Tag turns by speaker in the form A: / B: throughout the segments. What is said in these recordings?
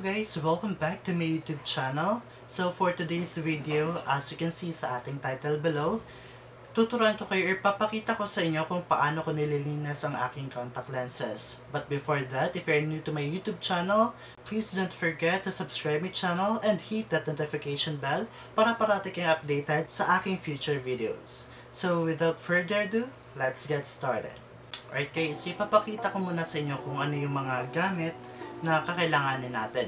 A: guys! Welcome back to my YouTube channel. So for today's video, as you can see sa ating title below, tuturuan ko kayo or papakita ko sa inyo kung paano ko nililinis ang aking contact lenses. But before that, if you're new to my YouTube channel, please don't forget to subscribe my channel and hit that notification bell para parati kayong updated sa aking future videos. So without further ado, let's get started. Alright guys, so ipapakita ko muna sa inyo kung ano yung mga gamit na kakailanganin natin.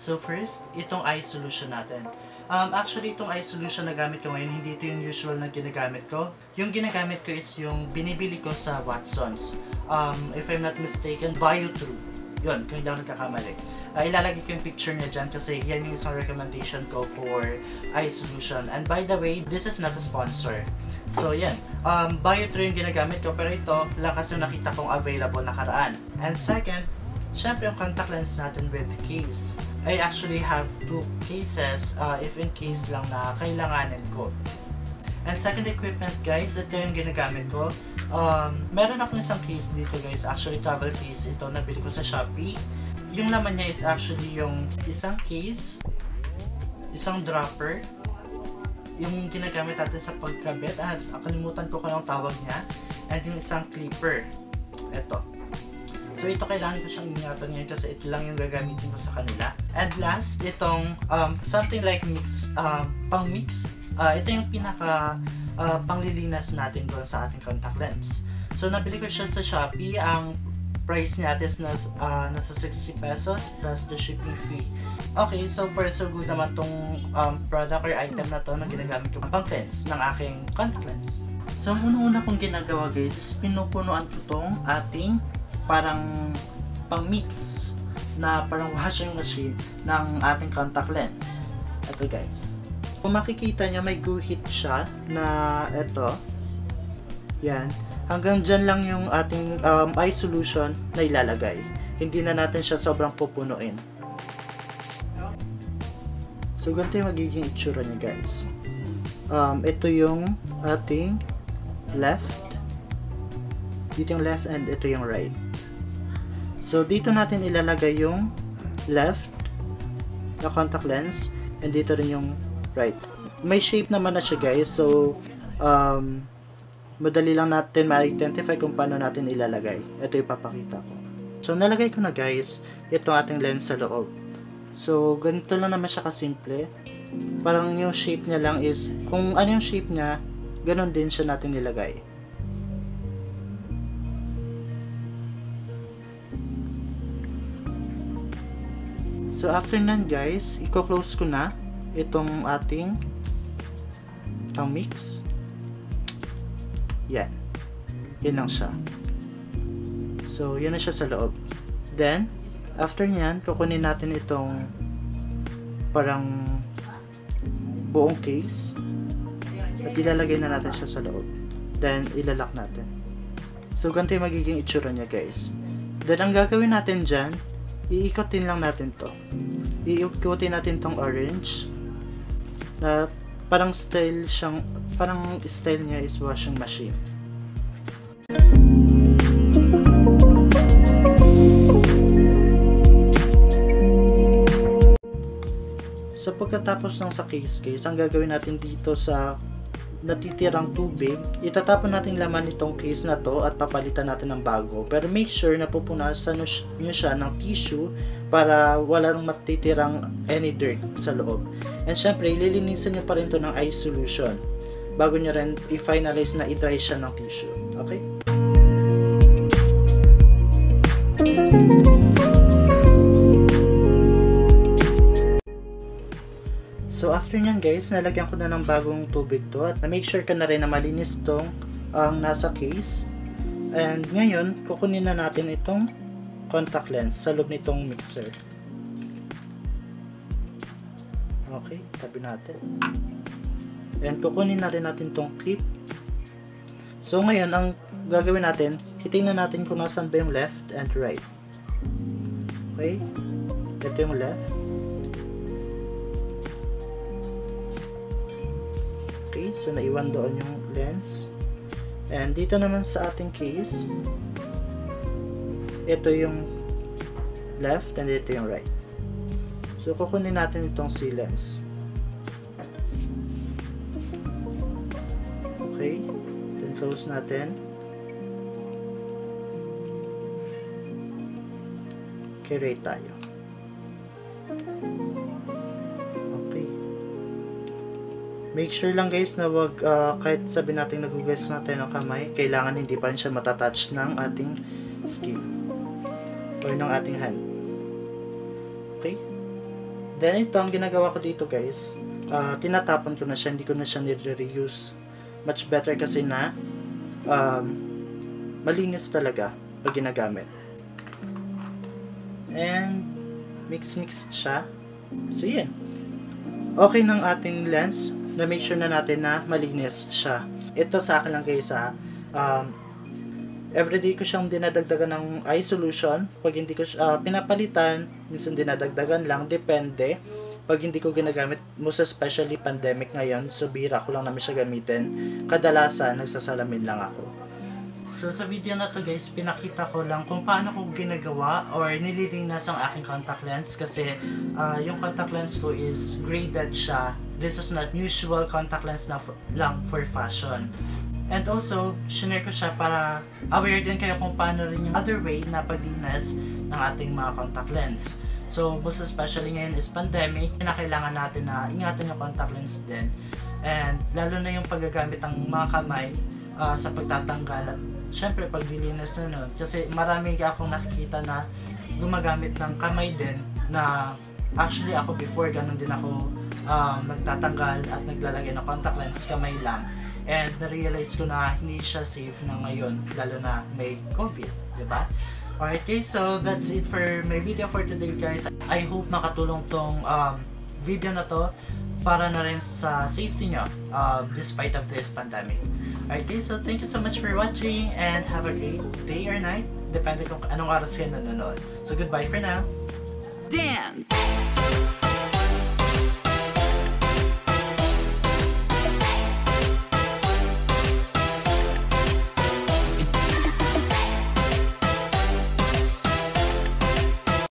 A: So first, itong eye solution natin. Actually, itong eye solution na gamit ko ngayon, hindi ito yung usual na ginagamit ko. Yung ginagamit ko is yung binibili ko sa Watsons. If I'm not mistaken, Bio-True. Yun, kung hindi ako nagkakamali. Ilalagay ko yung picture niya dyan kasi yan yung isang recommendation ko for eye solution. And by the way, this is not a sponsor. So yan, Bio-True yung ginagamit ko, pero ito lang kasi nakita kong available nakaraan. And second, syempre yung contact lens natin with case. I actually have 2 cases if in case lang na kailanganin ko. And second equipment guys, ito yung ginagamit ko. Meron ako isang case dito guys, actually travel case ito, nabili ko sa Shopee. Yung laman niya is actually yung isang case, isang dropper, yung ginagamit natin sa pagkabit, nakalimutan ko kung anong tawag niya, and yung isang clipper. Ito. So ito kailangan ko siyang ingatan ngayon kasi ito lang yung gagamitin ko sa kanila. And last, itong something like mix, pang mix. Ito yung pinaka panglilinas natin doon sa ating contact lens. So nabili ko siya sa Shopee. Ang price niya is nasa 60 pesos plus the shipping fee. Okay, so far so good naman tong product or item na to na ginagamit ko pang cleanse ng aking contact lens. So ang una-una kong ginagawa guys is pinupunuan ko tong ating parang pang-mix na parang washing machine ng ating contact lens. Ito guys. Kung makikita nyo, may guhit siya na ito. Yan. Hanggang dyan lang yung ating eye solution na ilalagay. Hindi na natin siya sobrang pupunuin. So ganito yung magiging itsura niya guys. Ito yung ating left. Dito yung left and ito yung right. So, dito natin ilalagay yung left na contact lens and dito rin yung right. May shape naman na siya guys. So, madali lang natin ma-identify kung paano natin ilalagay. Ito yung papakita ko. So, nalagay ko na guys itong ating lens sa loob. So, ganito lang naman siya kasimple. Parang yung shape niya lang is, kung ano yung shape niya, ganon din siya natin nilagay. So after nan guys, i-close ko na itong ating mix. Yan. Yan lang siya. So yan na siya sa loob. Then, after nyan, kukunin natin itong parang buong case at ilalagay na natin siya sa loob. Then, ilalak natin. So ganito yung magiging itsura niya guys. Then, ang gagawin natin dyan, iikotin lang natin to. Iikotin natin tong orange na parang style siyang, parang style niya is washing machine. So pagkatapos ng sa case, ang gagawin natin dito sa natitirang tubig, itatapon natin laman nitong case na to at papalitan natin ng bago. Pero make sure na pupunasan nyo siya ng tissue para walang matitirang any dirt sa loob. And syempre, ililinisan nyo pa rin to ng eye solution bago nyo rin i-finalize na i-dry siya ng tissue. Okay? So after nyan guys, nalagyan ko na ng bagong tubig to at na-make sure ka na rin na malinis tong ang nasa case. And ngayon, kukunin na natin itong contact lens sa loob nitong mixer. Okay, tabi natin. And kukunin na rin natin tong clip. So ngayon, ang gagawin natin, titingnan natin kung nasan ba yung left and right. Okay, ito yung left. Okay, so naiwan doon yung lens. And dito naman sa ating case, ito yung left and ito yung right. So, kukunin natin itong si Lense. Okay. Then, close natin. Okay, rate tayo. Okay. Make sure lang guys na wag, kahit sabi natin nagugas natin ang kamay, kailangan hindi pa rin siya matatouch ng ating skin or ng ating hand. Okay? Then ito ang ginagawa ko dito guys, tinatapon ko na siya, hindi ko na siya nire-reuse. Much better kasi na malinis talaga pag ginagamit. And mix siya. So yan. Okay ng ating lens, na make sure na natin na malinis siya. Ito sa akin lang guys, everyday ko siyang dinadagdagan ng eye solution. Pag hindi ko siya pinapalitan, minsan dinadagdagan lang, depende. Pag hindi ko ginagamit, most especially pandemic ngayon, so bira ko lang namin siya gamitin. Kadalasan, nagsasalamin lang ako. So sa video na to guys, pinakita ko lang kung paano ko ginagawa or nililinas ang aking contact lens kasi yung contact lens ko is graded siya. This is not usual contact lens na lang for fashion. And also, shinare ko siya para aware din kayo kung paano rin yung other way na paglinas ng ating mga contact lens. So, most especially ngayon is pandemic, kailangan natin na ingatan yung contact lens din. And lalo na yung paggagamit ng mga kamay sa pagtatanggal. Siyempre, paglilinis na nun. Kasi marami akong nakikita na gumagamit ng kamay din na actually ako before, ganun din ako nagtatanggal at naglalagay ng contact lens, kamay lang. And na-realize ko na hindi siya safe na ngayon, lalo na may COVID, diba? Alright guys, so that's it for my video for today guys. I hope makatulong tong video na to para na rin sa safety nyo despite of this pandemic. Alright guys, so thank you so much for watching and have a great day or night, depende kung anong oras kayo nanonood. So goodbye for now.
B: Dance!